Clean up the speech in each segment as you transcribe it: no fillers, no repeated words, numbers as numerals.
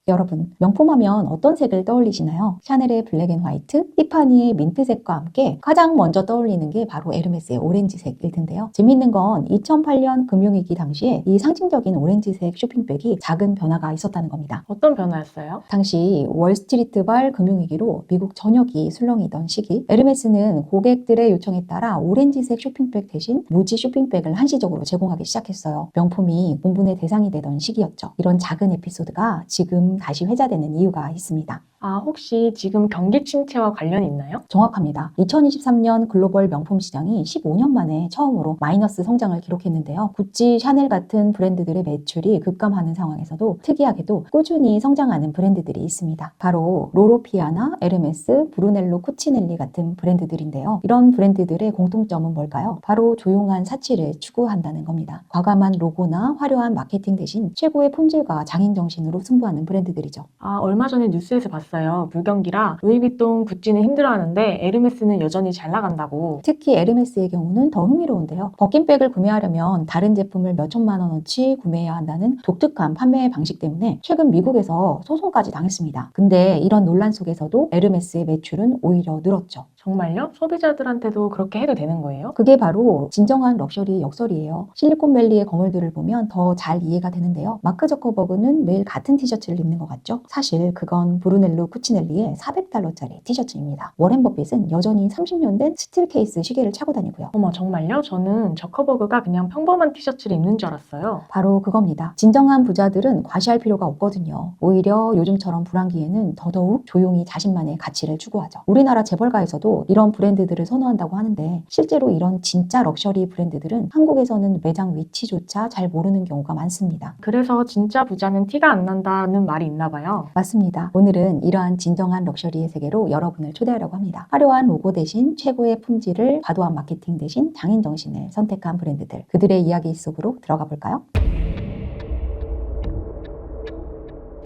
여러분, 명품하면 어떤 색을 떠올리시나요? 샤넬의 블랙 앤 화이트, 티파니의 민트색과 함께 가장 먼저 떠올리는 게 바로 에르메스의 오렌지색일 텐데요. 재미있는 건 2008년 금융위기 당시에 이 상징적인 오렌지색 쇼핑백이 작은 변화가 있었다는 겁니다. 어떤 변화였어요? 당시 월스트리트발 금융위기로 미국 전역이 술렁이던 시기, 에르메스는 고객들의 요청에 따라 오렌지색 쇼핑백 대신 무지 쇼핑백을 한시적으로 제공하기 시작했어요. 명품이 공분의 대상이 되던 시기였죠. 이런 작은 에피소드가 지금 다시 회자되는 이유가 있습니다. 혹시 지금 경기 침체와 관련이 있나요? 정확합니다. 2023년 글로벌 명품 시장이 15년 만에 처음으로 마이너스 성장을 기록했는데요. 구찌, 샤넬 같은 브랜드들의 매출이 급감하는 상황에서도 특이하게도 꾸준히 성장하는 브랜드들이 있습니다. 바로 로로피아나, 에르메스, 브루넬로 쿠치넬리 같은 브랜드들인데요. 이런 브랜드들의 공통점은 뭘까요? 바로 조용한 사치를 추구한다는 겁니다. 과감한 로고나 화려한 마케팅 대신 최고의 품질과 장인정신으로 승부하는 브랜드들이죠. 얼마 전에 뉴스에서 봤어요. 불경기라 루이비통, 구찌는 힘들어하는데 에르메스는 여전히 잘 나간다고. 특히 에르메스의 경우는 더 흥미로운데요. 버킨백을 구매하려면 다른 제품을 몇천만 원어치 구매해야 한다는 독특한 판매 방식 때문에 최근 미국에서 소송까지 당했습니다. 근데 이런 논란 속에서도 에르메스의 매출은 오히려 늘었죠. 정말요? 소비자들한테도 그렇게 해도 되는 거예요? 그게 바로 진정한 럭셔리 역설이에요. 실리콘밸리의 거물들을 보면 더 잘 이해가 되는데요. 마크 저커버그는 매일 같은 티셔츠를 입는 것 같죠? 사실 그건 브루넬로 쿠치넬리의 $400짜리 티셔츠입니다. 워렌 버핏은 여전히 30년 된 스틸 케이스 시계를 차고 다니고요. 어머, 정말요? 저는 저커버그가 그냥 평범한 티셔츠를 입는 줄 알았어요. 바로 그겁니다. 진정한 부자들은 과시할 필요가 없거든요. 오히려 요즘처럼 불황기에는 더더욱 조용히 자신만의 가치를 추구하죠. 우리나라 재벌가에서도 이런 브랜드들을 선호한다고 하는데 실제로 이런 진짜 럭셔리 브랜드들은 한국에서는 매장 위치조차 잘 모르는 경우가 많습니다. 그래서 진짜 부자는 티가 안 난다는 말이 있나 봐요. 맞습니다. 오늘은 이러한 진정한 럭셔리의 세계로 여러분을 초대하려고 합니다. 화려한 로고 대신 최고의 품질을, 과도한 마케팅 대신 장인 정신을 선택한 브랜드들, 그들의 이야기 속으로 들어가 볼까요?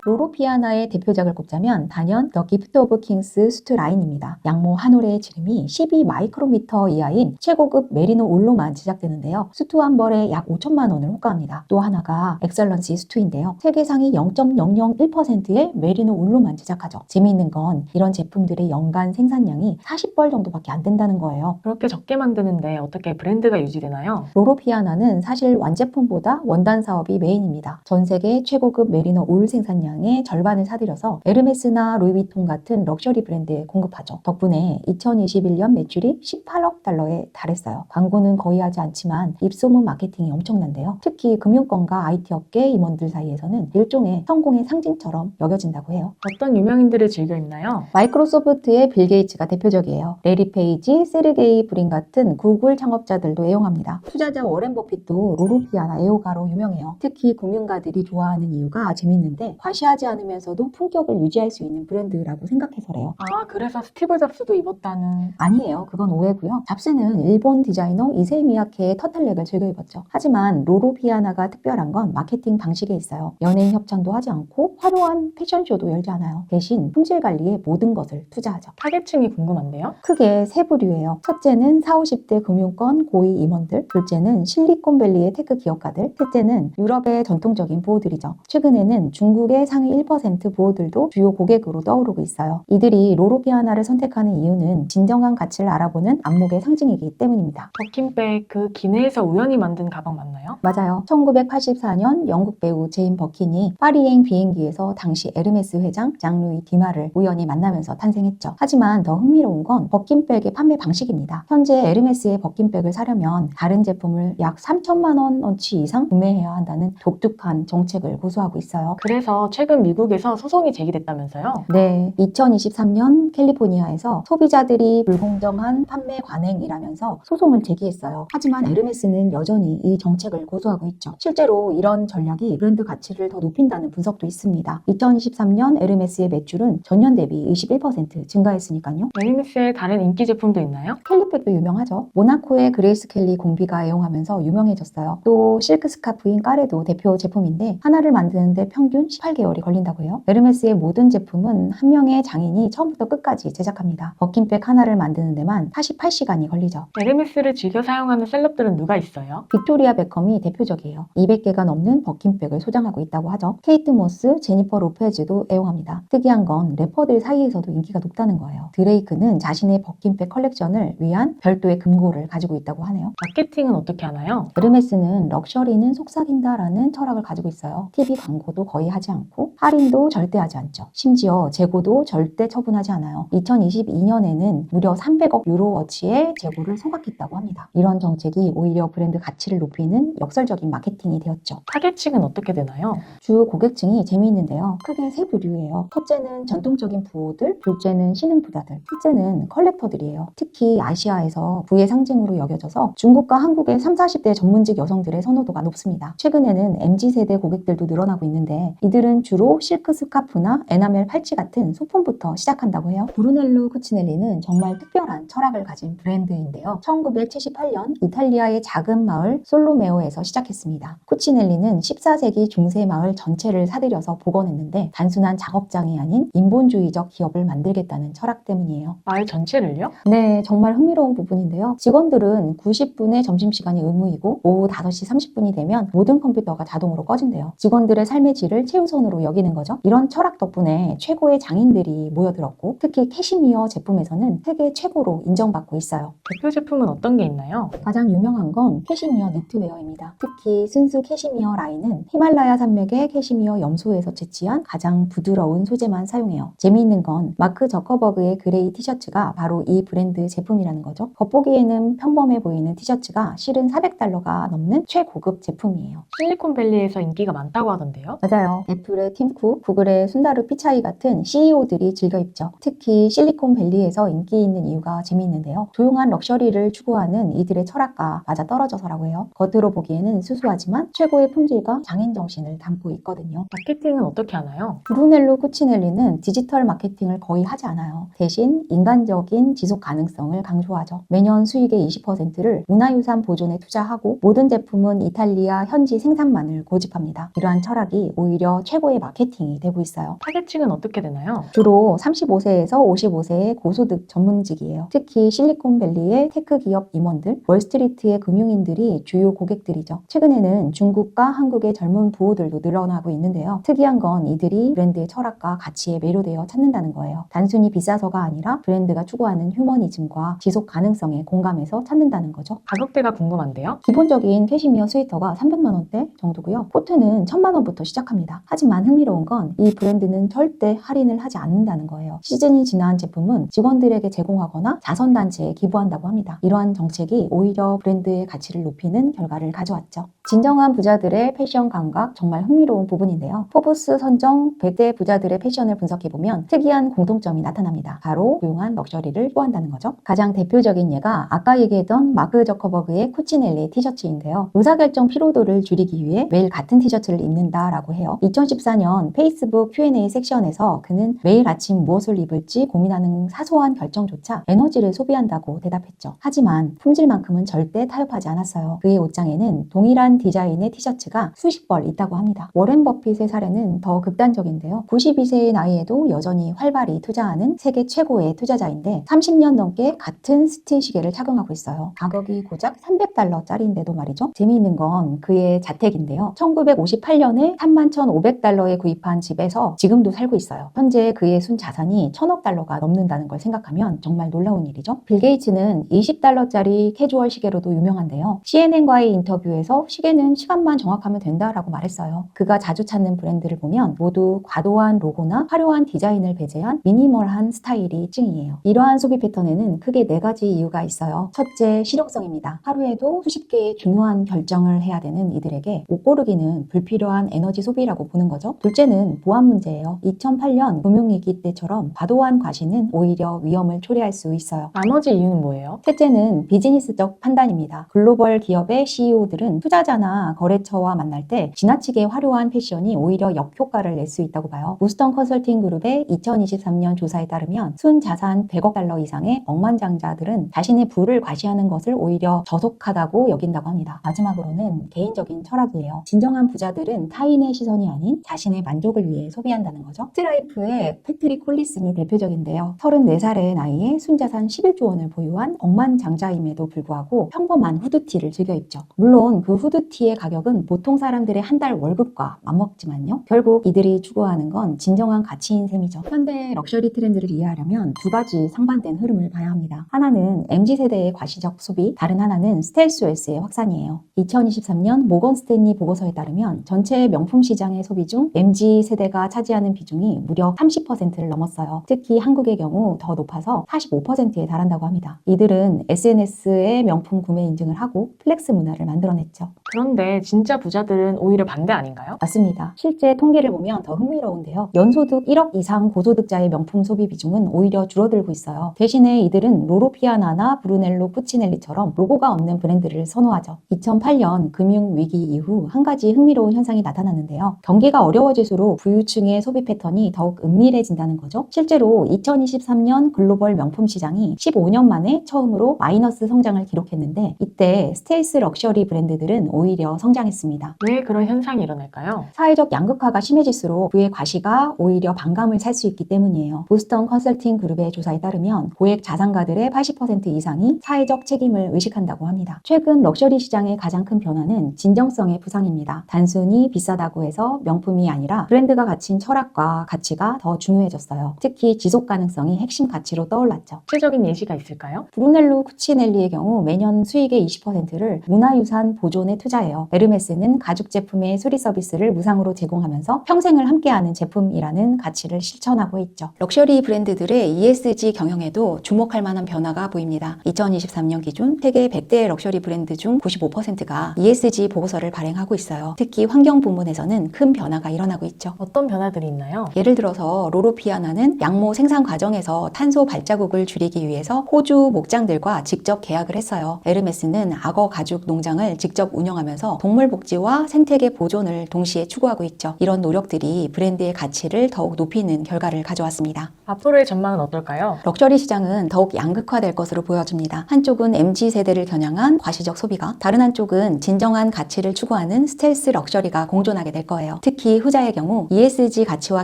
로로피아나의 대표작을 꼽자면 단연 더 기프트 오브 킹스 수트 라인입니다. 양모 한 올의 지름이 12 마이크로미터 이하인 최고급 메리노 울로만 제작되는데요. 수트 한 벌에 약 5천만 원을 호가합니다. 또 하나가 엑셀런시 수트인데요. 세계 상위 0.001%의 메리노 울로만 제작하죠. 재미있는 건 이런 제품들의 연간 생산량이 40벌 정도밖에 안 된다는 거예요. 그렇게 적게 만드는데 어떻게 브랜드가 유지되나요? 로로피아나는 사실 완제품보다 원단 사업이 메인입니다. 전 세계 최고급 메리노 울 생산량의 절반을 사들여서 에르메스나 루이비통 같은 럭셔리 브랜드에 공급하죠. 덕분에 2021년 매출이 18억 달러에 달했어요. 광고는 거의 하지 않지만 입소문 마케팅이 엄청난데요. 특히 금융권과 IT 업계 임원들 사이에서는 일종의 성공의 상징처럼 여겨진다고 해요. 어떤 유명인들을 즐겨 입나요? 마이크로소프트의 빌 게이츠가 대표적이에요. 레리 페이지, 세르게이 브린 같은 구글 창업자들도 애용합니다. 투자자 워렌 버핏도 로로피아나 애호가로 유명해요. 특히 금융가들이 좋아하는 이유가 재밌는데 과시하지 않으면서도 품격을 유지할 수 있는 브랜드라고 생각해서래요. 그래서 스티브 잡스도 입었다는. 아니에요. 그건 오해고요. 잡스는 일본 디자이너 이세이 미야케의 터틀넥을 즐겨 입었죠. 하지만 로로피아나가 특별한 건 마케팅 방식에 있어요. 연예인 협찬도 하지 않고 화려한 패션쇼도 열지 않아요. 대신 품질 관리에 모든 것을 투자하죠. 타겟층이 궁금한데요? 크게 세 부류예요. 첫째는 40, 50대 금융권 고위 임원들, 둘째는 실리콘밸리의 테크 기업가들, 셋째는 유럽의 전통적인 부호들이죠. 최근에는 중국의 상위 1% 부호들도 주요 고객으로 떠오르고 있어요. 이들이 로로피아나를 선택하는 이유는 진정한 가치를 알아보는 안목의 상징이기 때문입니다. 버킨백, 그 기내에서 우연히 만든 가방 맞나요? 맞아요. 1984년 영국 배우 제인 버킨이 파리행 비행기에서 당시 에르메스 회장 장루이 디마를 우연히 만나면서 탄생했죠. 하지만 더 흥미로운 건 버킨백의 판매 방식입니다. 현재 에르메스의 버킨백을 사려면 다른 제품을 약 3천만 원어치 이상 구매해야 한다는 독특한 정책을 고수하고 있어요. 그래서 최근 미국에서 소송이 제기됐다면서요? 네, 2023년 캘리포니아에서 소비자들이 불공정한 판매 관행이라면서 소송을 제기했어요. 하지만 에르메스는 여전히 이 정책을 고수하고 있죠. 실제로 이런 전략이 브랜드 가치를 더 높인다는 분석도 있습니다. 2023년 에르메스의 매출은 전년 대비 21% 증가했으니까요. 에르메스의 다른 인기 제품도 있나요? 캘리백도 유명하죠. 모나코의 그레이스 켈리 공비가 애용하면서 유명해졌어요. 또 실크 스카프인 까레도 대표 제품인데 하나를 만드는데 평균 18개월 3개월이 걸린다고 해요. 에르메스의 모든 제품은 한 명의 장인이 처음부터 끝까지 제작합니다. 버킨백 하나를 만드는 데만 48시간이 걸리죠. 에르메스를 즐겨 사용하는 셀럽들은 누가 있어요? 빅토리아 베컴이 대표적이에요. 200개가 넘는 버킨백을 소장하고 있다고 하죠. 케이트 모스, 제니퍼 로페즈도 애용합니다. 특이한 건 래퍼들 사이에서도 인기가 높다는 거예요. 드레이크는 자신의 버킨백 컬렉션을 위한 별도의 금고를 가지고 있다고 하네요. 마케팅은 어떻게 하나요? 에르메스는 럭셔리는 속삭인다라는 철학을 가지고 있어요. TV 광고도 거의 하지 않고 할인도 절대 하지 않죠. 심지어 재고도 절대 처분하지 않아요. 2022년에는 무려 300억 유로어치의 재고를 소각했다고 합니다. 이런 정책이 오히려 브랜드 가치를 높이는 역설적인 마케팅이 되었죠. 타겟층은 어떻게 되나요? 주 고객층이 재미있는데요. 크게 세 부류예요. 첫째는 전통적인 부호들, 둘째는 신흥 부자들, 셋째는 컬렉터들이에요. 특히 아시아에서 부의 상징으로 여겨져서 중국과 한국의 30, 40대 전문직 여성들의 선호도가 높습니다. 최근에는 MZ세대 고객들도 늘어나고 있는데 이들은 주로 실크 스카프나 에나멜 팔찌 같은 소품부터 시작한다고 해요. 브루넬로 쿠치넬리는 정말 특별한 철학을 가진 브랜드인데요. 1978년 이탈리아의 작은 마을 솔로메오에서 시작했습니다. 쿠치넬리는 14세기 중세 마을 전체를 사들여서 복원했는데 단순한 작업장이 아닌 인본주의적 기업을 만들겠다는 철학 때문이에요. 마을 전체를요? 네, 정말 흥미로운 부분인데요. 직원들은 90분의 점심시간이 의무이고 오후 5시 30분이 되면 모든 컴퓨터가 자동으로 꺼진대요. 직원들의 삶의 질을 최우선으로 여기는 거죠. 이런 철학 덕분에 최고의 장인들이 모여들었고 특히 캐시미어 제품에서는 세계 최고로 인정받고 있어요. 대표 제품은 어떤 게 있나요? 가장 유명한 건 캐시미어 니트웨어입니다. 특히 순수 캐시미어 라인은 히말라야 산맥의 캐시미어 염소에서 채취한 가장 부드러운 소재만 사용해요. 재미있는 건 마크 저커버그의 그레이 티셔츠가 바로 이 브랜드 제품이라는 거죠. 겉보기에는 평범해 보이는 티셔츠가 실은 400달러가 넘는 최고급 제품이에요. 실리콘밸리에서 인기가 많다고 하던데요? 맞아요. 애플의 팀 쿡, 구글의 순다르 피차이 같은 CEO들이 즐겨 입죠. 특히 실리콘밸리에서 인기 있는 이유가 재미있는데요. 조용한 럭셔리를 추구하는 이들의 철학과 맞아떨어져서라고 해요. 겉으로 보기에는 수수하지만 최고의 품질과 장인 정신을 담고 있거든요. 마케팅은 어떻게 하나요? 브루넬로 쿠치넬리는 디지털 마케팅을 거의 하지 않아요. 대신 인간적인 지속 가능성을 강조하죠. 매년 수익의 20%를 문화유산 보존에 투자하고 모든 제품은 이탈리아 현지 생산만을 고집합니다. 이러한 철학이 오히려 최고의 마케팅이 되고 있어요. 타겟층은 어떻게 되나요? 주로 35세에서 55세의 고소득 전문직이에요. 특히 실리콘밸리의 테크 기업 임원들, 월스트리트의 금융인들이 주요 고객들이죠. 최근에는 중국과 한국의 젊은 부호들도 늘어나고 있는데요. 특이한 건 이들이 브랜드의 철학과 가치에 매료되어 찾는다는 거예요. 단순히 비싸서가 아니라 브랜드가 추구하는 휴머니즘과 지속 가능성에 공감해서 찾는다는 거죠. 가격대가 궁금한데요? 기본적인 캐시미어 스웨터가 300만 원대 정도고요. 코트는 1000만 원부터 시작합니다. 하지만 흥미로운 건 이 브랜드는 절대 할인을 하지 않는다는 거예요. 시즌이 지난 제품은 직원들에게 제공하거나 자선단체에 기부한다고 합니다. 이러한 정책이 오히려 브랜드의 가치를 높이는 결과를 가져왔죠. 진정한 부자들의 패션 감각 정말 흥미로운 부분인데요. 포브스 선정 100대 부자들의 패션을 분석해보면 특이한 공통점이 나타납니다. 바로 조용한 럭셔리를 추구한다는 거죠. 가장 대표적인 예가 아까 얘기했던 마크 저커버그의 쿠치넬리 티셔츠인데요. 의사결정 피로도를 줄이기 위해 매일 같은 티셔츠를 입는다라고 해요. 2014년 페이스북 Q&A 섹션에서 그는 매일 아침 무엇을 입을지 고민하는 사소한 결정조차 에너지를 소비한다고 대답했죠. 하지만 품질만큼은 절대 타협하지 않았어요. 그의 옷장에는 동일한 디자인의 티셔츠가 수십 벌 있다고 합니다. 워렌 버핏의 사례는 더 극단적인데요. 92세의 나이에도 여전히 활발히 투자하는 세계 최고의 투자자인데 30년 넘게 같은 스틸 시계를 착용하고 있어요. 가격이 고작 300달러짜리인데도 말이죠. 재미있는 건 그의 자택인데요. 1958년에 31,500달러에 구입한 집에서 지금도 살고 있어요. 현재 그의 순 자산이 1000억 달러가 넘는다는 걸 생각하면 정말 놀라운 일이죠. 빌 게이츠는 20달러짜리 캐주얼 시계로도 유명한데요. CNN과의 인터뷰에서 시계는 시간만 정확하면 된다라고 말했어요. 그가 자주 찾는 브랜드를 보면 모두 과도한 로고나 화려한 디자인을 배제한 미니멀한 스타일이 찡이에요. 이러한 소비 패턴에는 크게 4가지 이유가 있어요. 첫째, 실용성입니다. 하루에도 수십 개의 중요한 결정을 해야 되는 이들에게 옷 고르기는 불필요한 에너지 소비라고 보는 거죠. 둘째는 보안 문제예요. 2008년 금융위기 때처럼 과도한 과시는 오히려 위험을 초래할 수 있어요. 나머지 이유는 뭐예요? 셋째는 비즈니스적 판단입니다. 글로벌 기업의 CEO들은 투자자나 거래처와 만날 때 지나치게 화려한 패션이 오히려 역효과를 낼 수 있다고 봐요. 보스턴 컨설팅 그룹의 2023년 조사에 따르면 순 자산 100억 달러 이상의 억만장자들은 자신의 부를 과시하는 것을 오히려 저속하다고 여긴다고 합니다. 마지막으로는 개인적인 철학이에요. 진정한 부자들은 타인의 시선이 아닌 자신 자신의 만족을 위해 소비한다는 거죠. 스트라이프의 패트릭 콜리슨이 대표적인데요. 34살의 나이에 순자산 11조 원을 보유한 억만장자임에도 불구하고 평범한 후드티를 즐겨 입죠. 물론 그 후드티의 가격은 보통 사람들의 한 달 월급과 맞먹지만요. 결국 이들이 추구하는 건 진정한 가치인 셈이죠. 현대 럭셔리 트렌드를 이해하려면 두 가지 상반된 흐름을 봐야 합니다. 하나는 MZ세대의 과시적 소비, 다른 하나는 스텔스웨스의 확산이에요. 2023년 모건 스탠리 보고서에 따르면 전체 명품 시장의 소비 중 MZ세대가 차지하는 비중이 무려 30%를 넘었어요. 특히 한국의 경우 더 높아서 45%에 달한다고 합니다. 이들은 SNS에 명품 구매 인증을 하고 플렉스 문화를 만들어냈죠. 그런데 진짜 부자들은 오히려 반대 아닌가요? 맞습니다. 실제 통계를 보면 더 흥미로운데요. 연소득 1억 이상 고소득자의 명품 소비 비중은 오히려 줄어들고 있어요. 대신에 이들은 로로피아나나 브루넬로 푸치넬리처럼 로고가 없는 브랜드를 선호하죠. 2008년 금융위기 이후 한 가지 흥미로운 현상이 나타났는데요. 경기가 어려워질수록 부유층의 소비 패턴이 더욱 은밀해진다는 거죠. 실제로 2023년 글로벌 명품 시장이 15년 만에 처음으로 마이너스 성장을 기록했는데 이때 스텔스 럭셔리 브랜드들은 오히려 성장했습니다. 왜 그런 현상이 일어날까요? 사회적 양극화가 심해질수록 그의 과시가 오히려 반감을 살 수 있기 때문이에요. 보스턴 컨설팅 그룹의 조사에 따르면 고액 자산가들의 80% 이상이 사회적 책임을 의식한다고 합니다. 최근 럭셔리 시장의 가장 큰 변화는 진정성의 부상입니다. 단순히 비싸다고 해서 명품이 아니라 브랜드가 갖춘 철학과 가치가 더 중요해졌어요. 특히 지속 가능성이 핵심 가치로 떠올랐죠. 구체적인 예시가 있을까요? 브루넬로 쿠치넬리의 경우 매년 수익의 20%를 문화유산 보존에 투자해요. 에르메스는 가죽 제품의 수리 서비스를 무상으로 제공하면서 평생을 함께하는 제품이라는 가치를 실천하고 있죠. 럭셔리 브랜드들의 ESG 경영에도 주목할 만한 변화가 보입니다. 2023년 기준 세계 100대 럭셔리 브랜드 중 95%가 ESG 보고서를 발행하고 있어요. 특히 환경 부문에서는 큰 변화가 일어나고 있죠. 어떤 변화들이 있나요? 예를 들어서 로로피아나는 양모 생산 과정에서 탄소 발자국을 줄이기 위해서 호주 목장들과 직접 계약을 했어요. 에르메스는 악어 가죽 농장을 직접 운영하면서 동물 복지와 생태계 보존을 동시에 추구하고 있죠. 이런 노력들이 브랜드의 가치를 더욱 높이는 결과를 가져왔습니다. 앞으로의 전망은 어떨까요? 럭셔리 시장은 더욱 양극화될 것으로 보여집니다. 한쪽은 MZ세대를 겨냥한 과시적 소비가, 다른 한쪽은 진정한 가치를 추구하는 스텔스 럭셔리가 공존하게 될 거예요. 특히 후자의 경우 ESG 가치와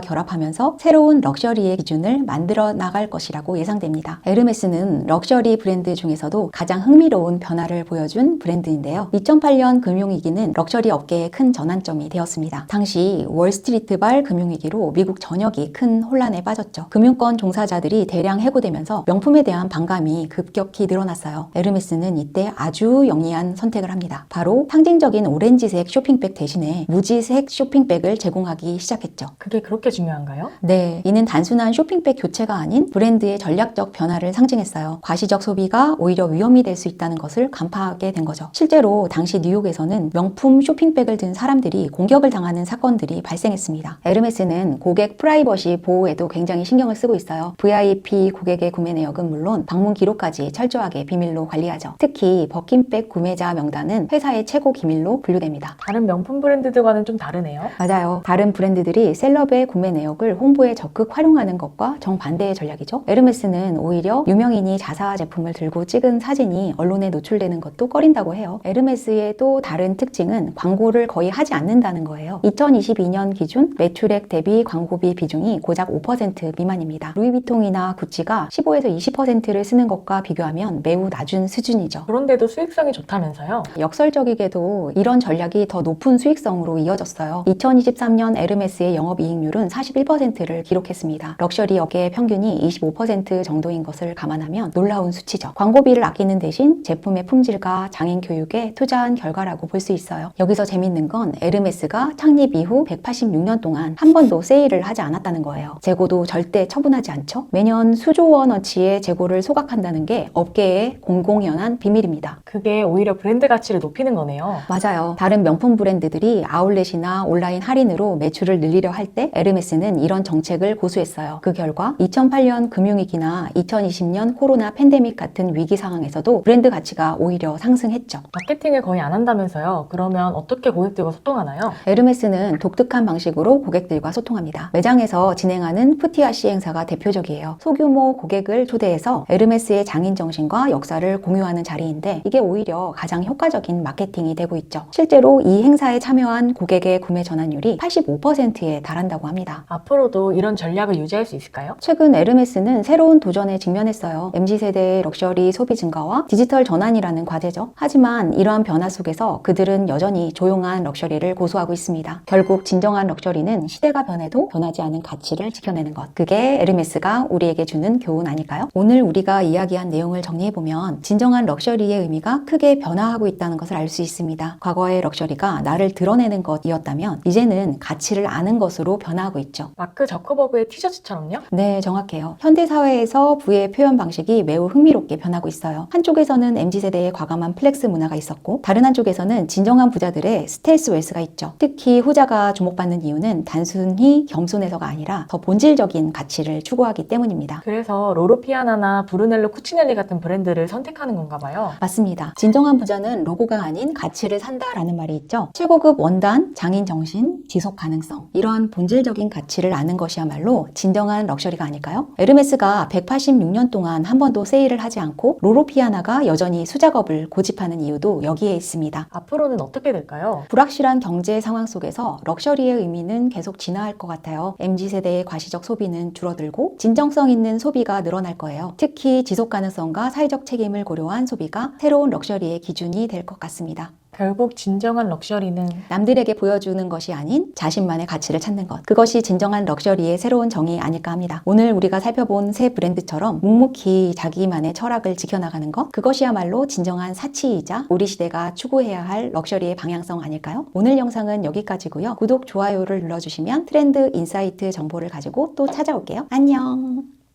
결합하면서 새로운 럭셔리의 기준을 만들어 나갈 것이라고 예상됩니다. 에르메스는 럭셔리 브랜드 중에서도 가장 흥미로운 변화를 보여준 브랜드인데요. 2008년 금융위기는 럭셔리 업계의 큰 전환점이 되었습니다. 당시 월스트리트발 금융위기로 미국 전역이 큰 혼란에 빠졌죠. 금융권 종사자들이 대량 해고되면서 명품에 대한 반감이 급격히 늘어났어요. 에르메스는 이때 아주 영리한 선택을 합니다. 바로 상징적인 오렌지색 쇼핑백 대신에 무지색 쇼핑백을 제공하기 시작했죠. 그게 그렇게 중요한가요? 네, 이는 단순한 쇼핑백 교체가 아닌 브랜드의 전략적 변화를 상징했어요. 과시적 소비가 오히려 위험이 될 수 있다는 것을 간파하게 된 거죠. 실제로 당시 뉴욕에서는 명품 쇼핑백을 든 사람들이 공격을 당하는 사건들이 발생했습니다. 에르메스는 고객 프라이버시 보호에도 굉장히 신경을 쓰고 있어요. VIP 고객의 구매 내역은 물론 방문 기록까지 철저하게 비밀로 관리하죠. 특히 버킨백 구매자 명단은 회사의 최고 기밀로 분류됩니다. 다른 명품 브랜드들과는 좀 다르네요. 맞아요. 다른 브랜드들이 셀럽의 구매 내역을 홍보에 적극 활용하는 것과 정반대의 전략이죠. 에르메스는 오히려 유명인이 자사 제품을 들고 찍은 사진이 언론에 노출되는 것도 꺼린다고 해요. 에르메스의 또 다른 특징은 광고를 거의 하지 않는다는 거예요. 2022년 기준 매출액 대비 광고비 비중이 고작 5% 미만입니다. 루이비통이나 구찌가 15에서 20%를 쓰는 것과 비교하면 매우 낮은 수준이죠. 그런데도 수익성이 좋다면서요? 역설적이게도 이런 전략이 더 높은 수익성으로 이어졌어요. 2023년 에르메스의 영업이익률은 41%를 기록했습니다. 럭셔리 업계의 평균이 25% 정도인 것을 감안하면 놀라운 수치죠. 광고비를 아끼는 대신 제품의 품질과 장인 교육에 투자한 결과라고 볼 수 있어요. 여기서 재밌는 건 에르메스가 창립 이후 186년 동안 한 번도 세일을 하지 않았다는 거예요. 재고도 절대 처분하지 않죠. 매년 수조 원어치의 재고를 소각한다는 게 업계의 공공연한 비밀입니다. 그게 오히려 브랜드 가치를 높이는 거네요. 맞아요. 다른 명품 브랜드들이 아울렛이나 온라인 할인으로 매출을 늘리려 할 때 에르메스는 이런 정책을 고수했어요. 그 결과 2008년 금융위기나 2020년 코로나 팬데믹 같은 위기 상황에서도 브랜드 가치가 오히려 상승했죠. 마케팅을 거의 안 한다면서요? 그러면 어떻게 고객들과 소통하나요? 에르메스는 독특한 방식으로 고객들과 소통합니다. 매장에서 진행하는 푸티아시 행사가 대표적이에요. 소규모 고객을 초대해서 에르메스의 장인 정신과 역사를 공유하는 자리인데 이게 오히려 가장 효과적인 마케팅이 되고 있죠. 실제로 이 행사에 참여한 고객의 구매 전환율이 점유율이 85%에 달한다고 합니다. 앞으로도 이런 전략을 유지할 수 있을까요? 최근 에르메스는 새로운 도전에 직면했어요. MZ세대의 럭셔리 소비 증가와 디지털 전환이라는 과제죠. 하지만 이러한 변화 속에서 그들은 여전히 조용한 럭셔리를 고수하고 있습니다. 결국 진정한 럭셔리는 시대가 변해도 변하지 않은 가치를 지켜내는 것. 그게 에르메스가 우리에게 주는 교훈 아닐까요? 오늘 우리가 이야기한 내용을 정리해보면 진정한 럭셔리의 의미가 크게 변화하고 있다는 것을 알 수 있습니다. 과거의 럭셔리가 나를 드러내는 것이었다면 이제는 가치를 아는 것으로 변화하고 있죠. 마크 저커버그의 티셔츠처럼요? 네, 정확해요. 현대사회에서 부의 표현 방식이 매우 흥미롭게 변하고 있어요. 한쪽에서는 MZ세대의 과감한 플렉스 문화가 있었고 다른 한쪽에서는 진정한 부자들의 스텔스 웨스가 있죠. 특히 후자가 주목받는 이유는 단순히 겸손해서가 아니라 더 본질적인 가치를 추구하기 때문입니다. 그래서 로로피아나나 브루넬로 쿠치넬리 같은 브랜드를 선택하는 건가 봐요. 맞습니다. 진정한 부자는 로고가 아닌 가치를 산다라는 말이 있죠. 최고급 원단, 장인 정신, 지속 가능성 이러한 본질적인 가치를 아는 것이야말로 진정한 럭셔리가 아닐까요? 에르메스가 186년 동안 한 번도 세일을 하지 않고 로로피아나가 여전히 수작업을 고집하는 이유도 여기에 있습니다. 앞으로는 어떻게 될까요? 불확실한 경제 상황 속에서 럭셔리의 의미는 계속 진화할 것 같아요. MZ세대의 과시적 소비는 줄어들고 진정성 있는 소비가 늘어날 거예요. 특히 지속 가능성과 사회적 책임을 고려한 소비가 새로운 럭셔리의 기준이 될 것 같습니다. 결국 진정한 럭셔리는 남들에게 보여주는 것이 아닌 자신만의 가치를 찾는 것. 그것이 진정한 럭셔리의 새로운 정의 아닐까 합니다. 오늘 우리가 살펴본 새 브랜드처럼 묵묵히 자기만의 철학을 지켜나가는 것. 그것이야말로 진정한 사치이자 우리 시대가 추구해야 할 럭셔리의 방향성 아닐까요? 오늘 영상은 여기까지고요. 구독, 좋아요를 눌러주시면 트렌드 인사이트 정보를 가지고 또 찾아올게요. 안녕!